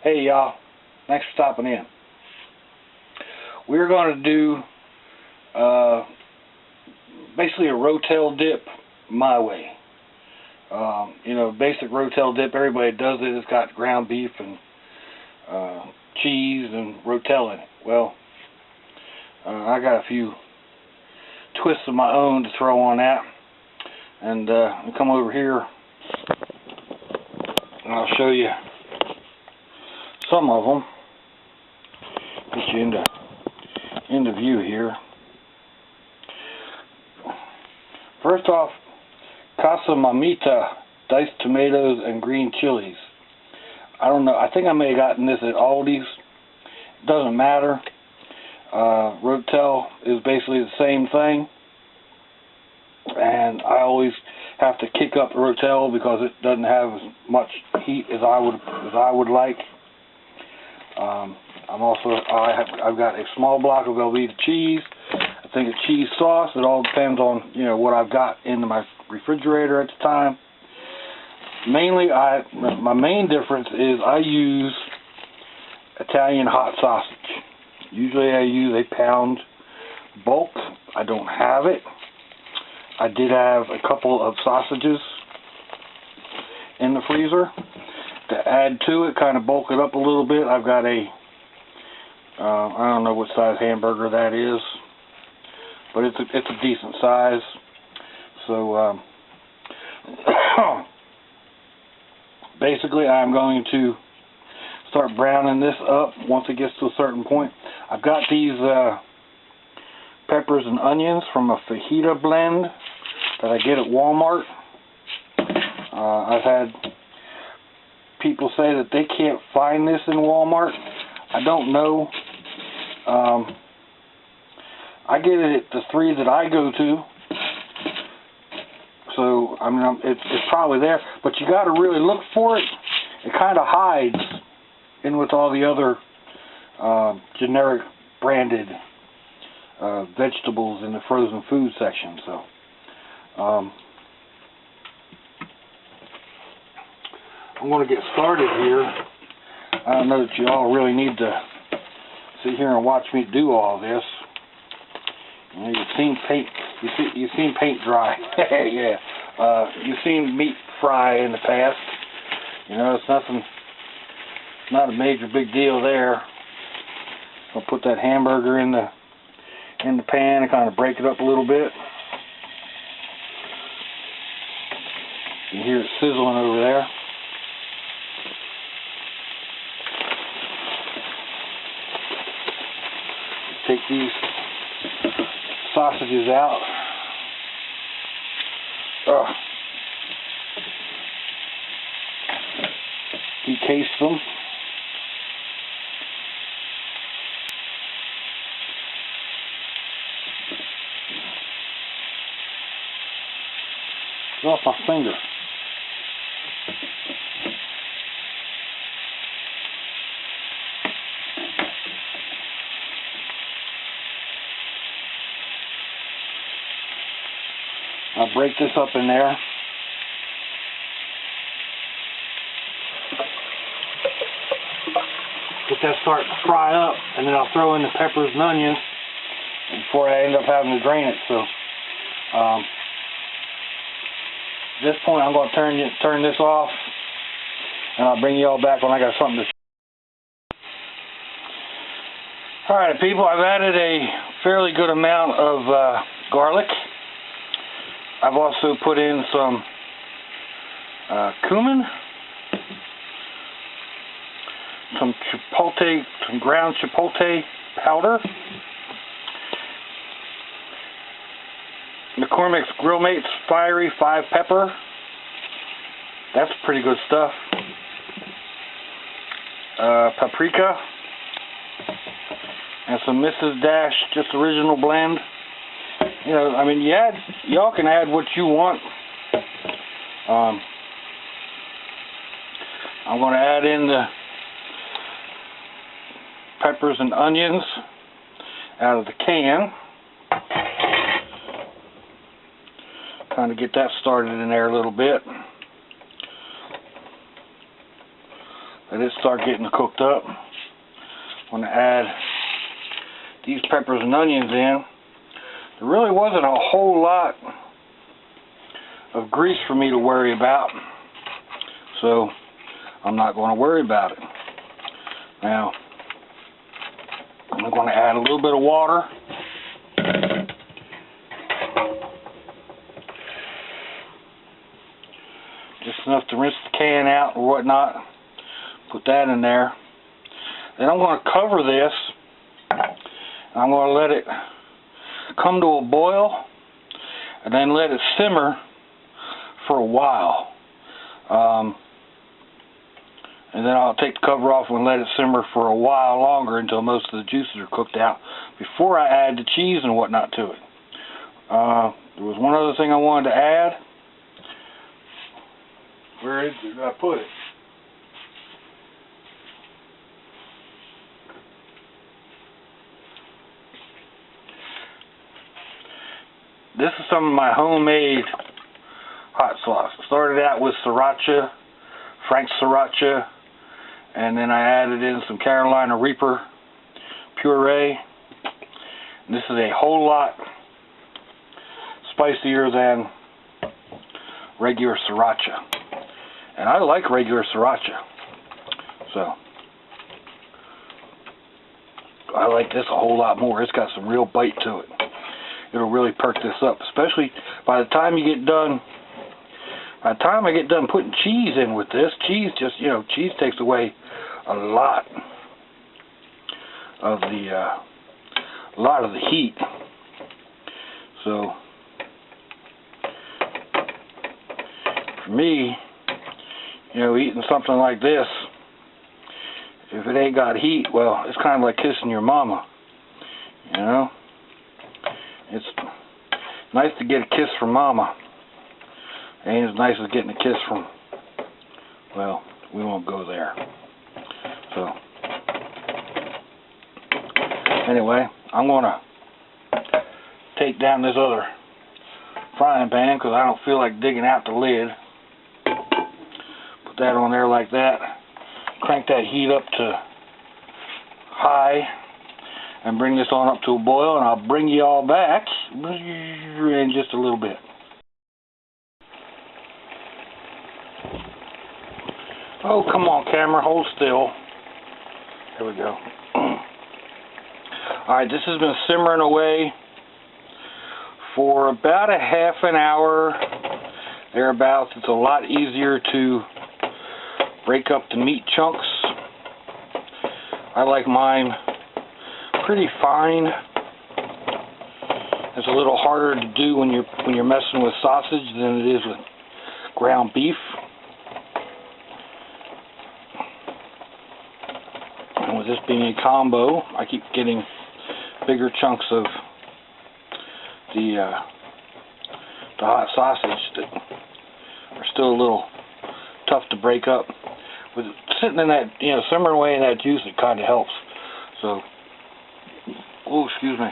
Hey y'all, thanks for stopping in. We're going to do basically a Rotel dip my way. Basic Rotel dip, everybody does it. It's got ground beef and cheese and Rotel in it. Well, I got a few twists of my own to throw on that. And I'll come over here and I'll show you some of them. Get you into view here. First off, casa mamita, diced tomatoes and green chilies. I don't know, I think I may have gotten this at Aldi's. It doesn't matter. Rotel is basically the same thing. And I always have to kick up the Rotel because it doesn't have as much heat as I would like. I've got a small block of Velveeta cheese. I think a cheese sauce. It all depends on what I've got in my refrigerator at the time. Mainly, my main difference is I use Italian hot sausage. Usually I use a pound bulk. I don't have it. I did have a couple of sausages in the freezer to add to it, kind of bulk it up a little bit. I've got a I don't know what size hamburger that is, but it's a decent size. So basically I'm going to start browning this up once it gets to a certain point. I've got these peppers and onions from a fajita blend that I get at Walmart. I've had people say that they can't find this in Walmart. I don't know. I get it at the 3 that I go to. So, I mean, it's probably there. But you got to really look for it. It kind of hides in with all the other generic branded vegetables in the frozen food section. So, I'm going to get started here. I don't know that you all really need to sit here and watch me do all this. You've seen paint. You've seen paint dry. Yeah. You've seen meat fry in the past. It's nothing. Not a major big deal there. I'll put that hamburger in the pan and kind of break it up a little bit. You can hear it sizzling over there. Take these sausages out. Decase them. Get off my finger. I'll break this up in there. Get that starting to fry up, and then I'll throw in the peppers and onions before I end up having to drain it. So, at this point, I'm going to turn this off, and I'll bring you all back when I got something to say. All right, people, I've added a fairly good amount of garlic. I've also put in some cumin, some chipotle, some ground chipotle powder, McCormick's Grill Mates Fiery 5 Pepper. That's pretty good stuff. Paprika, and some Mrs. Dash just original blend. I mean, y'all can add what you want. I'm going to add in the peppers and onions out of the can. Kind of get that started in there a little bit. let it start getting cooked up. I'm going to add these peppers and onions in. There really wasn't a whole lot of grease for me to worry about, so I'm not going to worry about it. Now, I'm going to add a little bit of water. Just enough to rinse the can out or whatnot. Put that in there. Then I'm going to cover this. I'm going to let it come to a boil and then let it simmer for a while. And then I'll take the cover off and let it simmer for a while longer until most of the juices are cooked out before I add the cheese and whatnot to it. There was one other thing I wanted to add. Where did I put it? This is some of my homemade hot sauce. I started out with sriracha, Frank's sriracha, and then I added in some Carolina Reaper puree. And this is a whole lot spicier than regular sriracha. And I like regular sriracha. So I like this a whole lot more. It's got some real bite to it. It'll really perk this up, especially by the time you get done. By the time I get done putting cheese in with this, cheese just, cheese takes away a lot of the heat. So for me, eating something like this, if it ain't got heat, well, it's kind of like kissing your mama. It's nice to get a kiss from mama. Ain't as nice as getting a kiss from, well, we won't go there. So, anyway, I'm going to take down this other frying pan because I don't feel like digging out the lid. Put that on there like that. Crank that heat up to high and bring this on up to a boil, and I'll bring you all back in just a little bit. Oh, come on, camera, hold still. There we go. Alright, this has been simmering away for about a half an hour, thereabouts. It's a lot easier to break up the meat chunks. I like mine pretty fine. It's a little harder to do when you're messing with sausage than it is with ground beef. And with this being a combo, I keep getting bigger chunks of the hot sausage that are still a little tough to break up. With it sitting in that, simmering away in that juice, it kind of helps. So, oh, excuse me.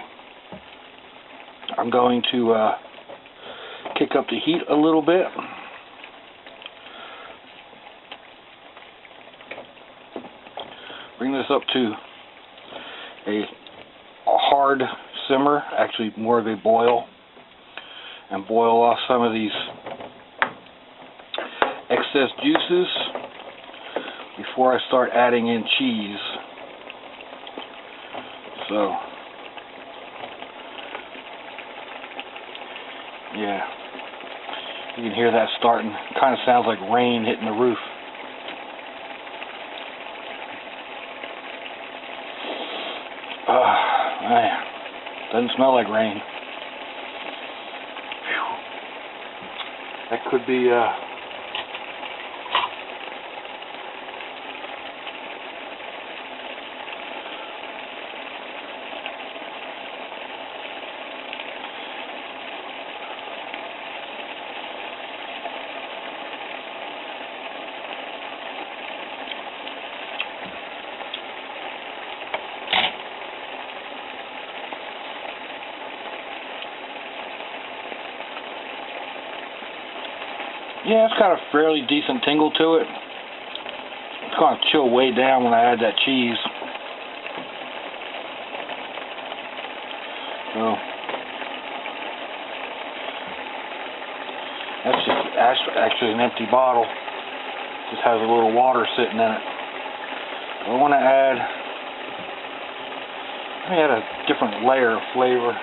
I'm going to kick up the heat a little bit. Bring this up to a hard simmer, actually more of a boil, and boil off some of these excess juices before I start adding in cheese. So, yeah, you can hear that starting. It kind of sounds like rain hitting the roof. Man, doesn't smell like rain. Whew. That could be yeah, it's got a fairly decent tingle to it. It's going to chill way down when I add that cheese. So that's just actually an empty bottle. Just has a little water sitting in it. So I want to add a different layer of flavor.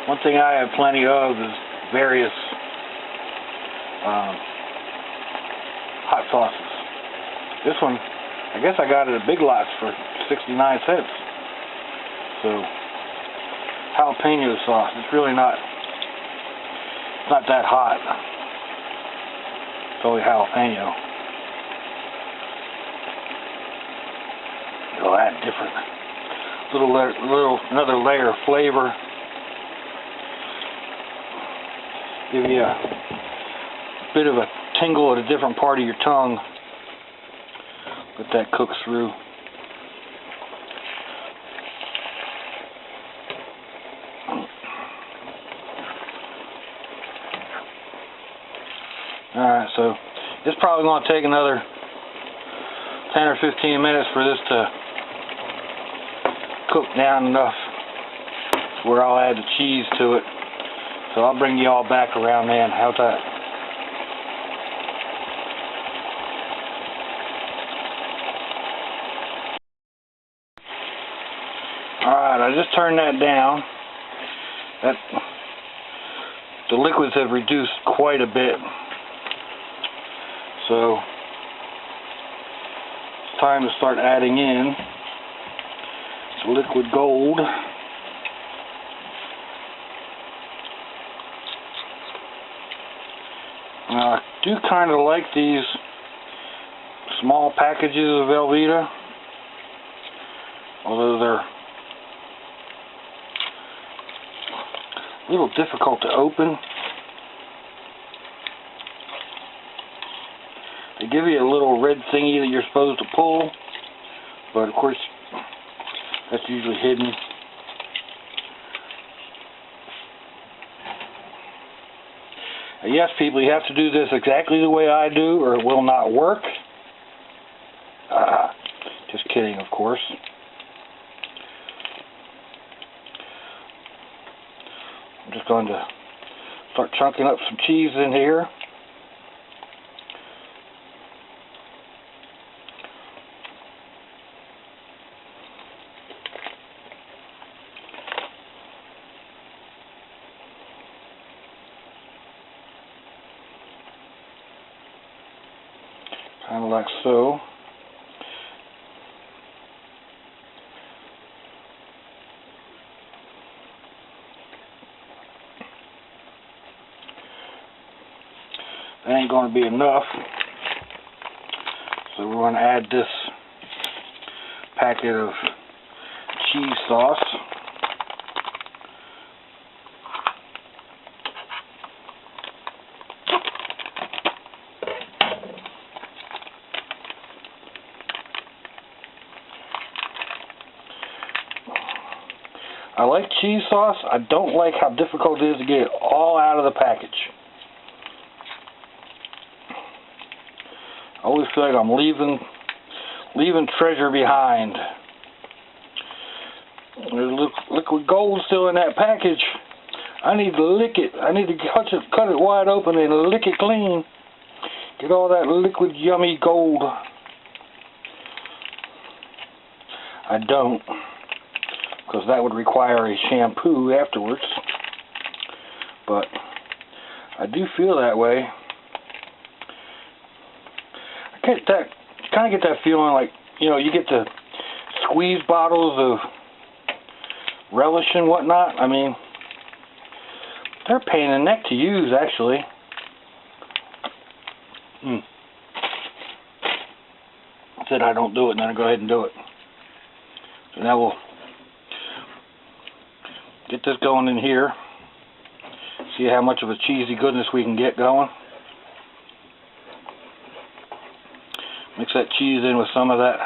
One thing I have plenty of is various hot sauces. This one, I guess I got it at Big Lots for 69 cents. So, jalapeno sauce. It's really not that hot. It's only jalapeno. It'll add different another layer of flavor. Give you a bit of a tingle at a different part of your tongue. Let that cook through. Alright, so it's probably going to take another 10 or 15 minutes for this to cook down enough where I'll add the cheese to it. So I'll bring you all back around then. How's that? Alright, I just turned that down. The liquids have reduced quite a bit. So it's time to start adding in the liquid gold. Now, I do kind of like these small packages of Velveeta, although they're a little difficult to open. They give you a little red thingy that you're supposed to pull, but of course that's usually hidden. Yes, people, you have to do this exactly the way I do or it will not work. Just kidding, of course. I'm just going to start chunking up some cheese in here. Kind of like so. That ain't going to be enough. So we're going to add this packet of cheese sauce. I like cheese sauce. I don't like how difficult it is to get it all out of the package. I always feel like I'm leaving treasure behind. There's liquid gold still in that package. I need to lick it. I need to cut it wide open and lick it clean. Get all that liquid yummy gold. I don't, because that would require a shampoo afterwards. But I do feel that way. I kind of get that feeling like, you know, you get the squeeze bottles of relish and whatnot. I mean, they're a pain in the neck to use, actually. Said I don't do it, and then I go ahead and do it. So now we'll get this going in here. See how much of a cheesy goodness we can get going. Mix that cheese in with some of that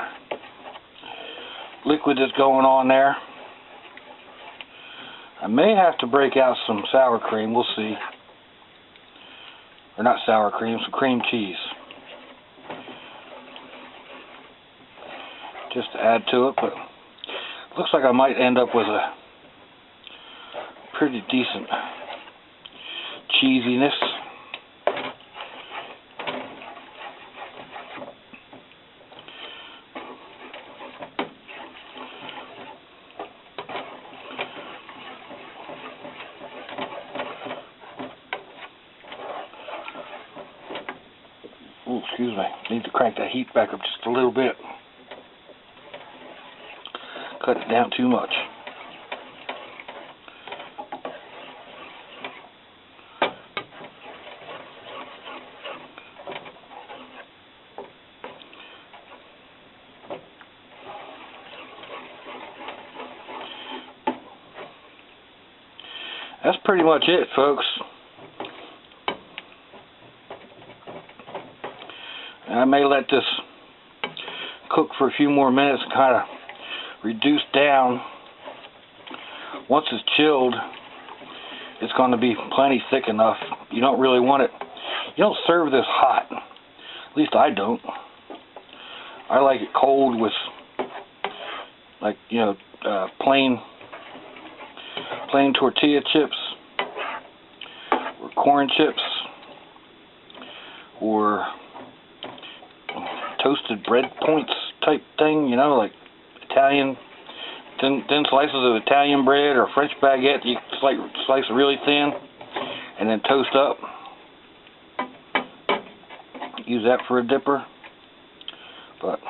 liquid that's going on there. I may have to break out some sour cream, we'll see. Or not sour cream, some cream cheese. Just to add to it, but looks like I might end up with a pretty decent cheesiness. Ooh, excuse me. Need to crank that heat back up just a little bit. Cut it down too much. That's pretty much it, folks. I may let this cook for a few more minutes and kind of reduce down. Once it's chilled, it's going to be plenty thick enough. You don't really want it. You don't serve this hot. At least I don't. I like it cold with, like, you know, plain tortilla chips or corn chips or toasted bread points type thing, you know, like Italian, thin slices of Italian bread or French baguette. You slice it really thin and then toast up. Use that for a dipper. But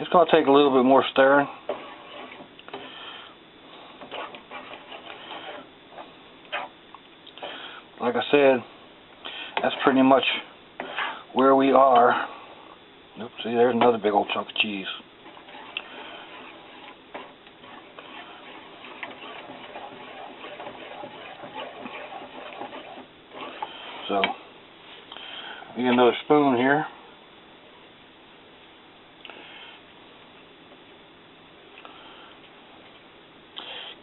it's going to take a little bit more stirring. Like I said, that's pretty much where we are. Oops, see, there's another big old chunk of cheese. So, we get another spoon here.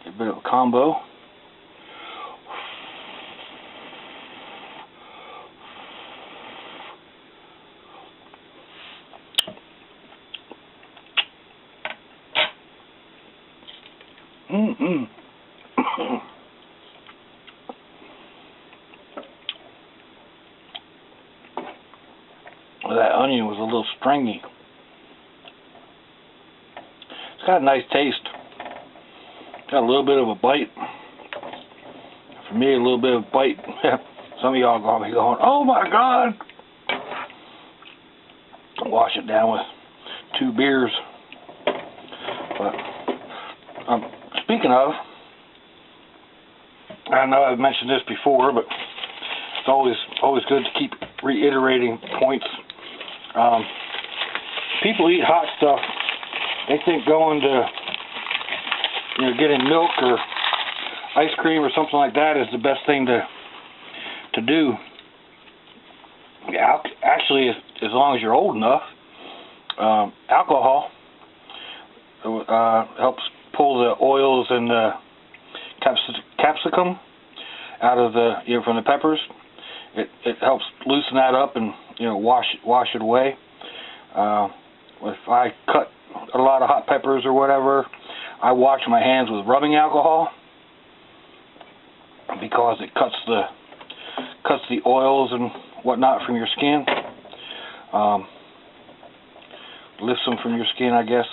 Get a bit of a combo. That onion was a little stringy. It's got a nice taste. Got a little bit of a bite. For me, a little bit of a bite. Some of y'all are going to be going, oh my God! Wash it down with 2 beers. But speaking of, I know I've mentioned this before, but it's always good to keep reiterating points. People eat hot stuff. They think going to, you know, getting milk or ice cream or something like that is the best thing to do. Actually, as long as you're old enough, alcohol helps pull the oils and the capsicum out of the, you know, from the peppers. It helps loosen that up and, you know, wash it away. If I cut a lot of hot peppers or whatever, I wash my hands with rubbing alcohol because it cuts the oils and whatnot from your skin. Lifts them from your skin, I guess.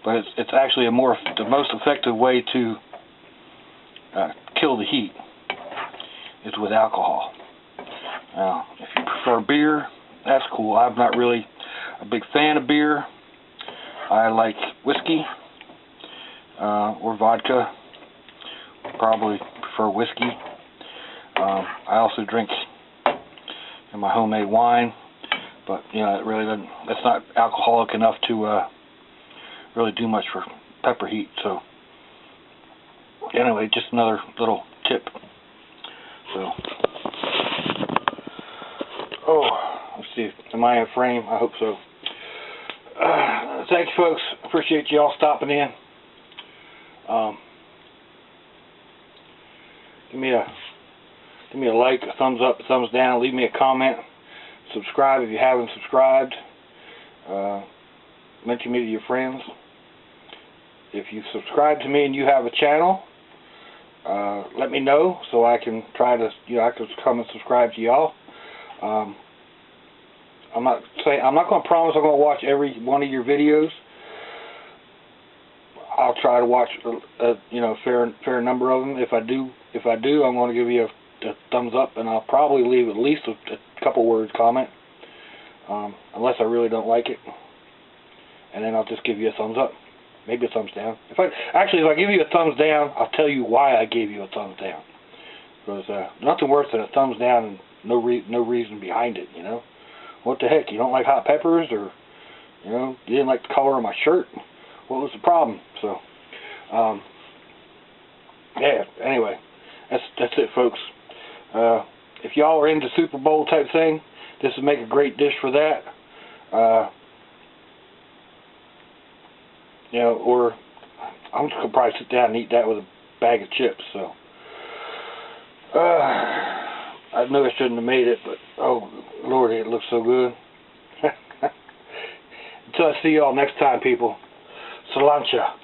But it's actually the most effective way to kill the heat is with alcohol. Now, if you prefer beer, that's cool. I'm not really a big fan of beer. I like whiskey or vodka. Probably prefer whiskey. I also drink my homemade wine, but you know, it really doesn't. It's not alcoholic enough to really do much for pepper heat. So anyway, just another little tip. So. my frame. I hope so. Thank you, folks. Appreciate y'all stopping in. Give me a like, a thumbs up, a thumbs down. Leave me a comment. Subscribe if you haven't subscribed. Mention me to your friends. If you subscribe to me and you have a channel, let me know so I can try to, I can come and subscribe to y'all. I'm not going to promise I'm going to watch every one of your videos. I'll try to watch a fair number of them. If I do, I'm going to give you a thumbs up, and I'll probably leave at least a couple words comment, unless I really don't like it, and then I'll just give you a thumbs up, maybe a thumbs down. If I give you a thumbs down, I'll tell you why I gave you a thumbs down, because nothing worse than a thumbs down and no reason behind it. What the heck? You don't like hot peppers, or you didn't like the color of my shirt? What was the problem? So, yeah. Anyway, that's it, folks. If y'all are into Super Bowl type thing, this would make a great dish for that. Or I'm just gonna probably sit down and eat that with a bag of chips. So, I know I shouldn't have made it, but oh Lord, it looks so good. Until I see y'all next time, people. Salancha.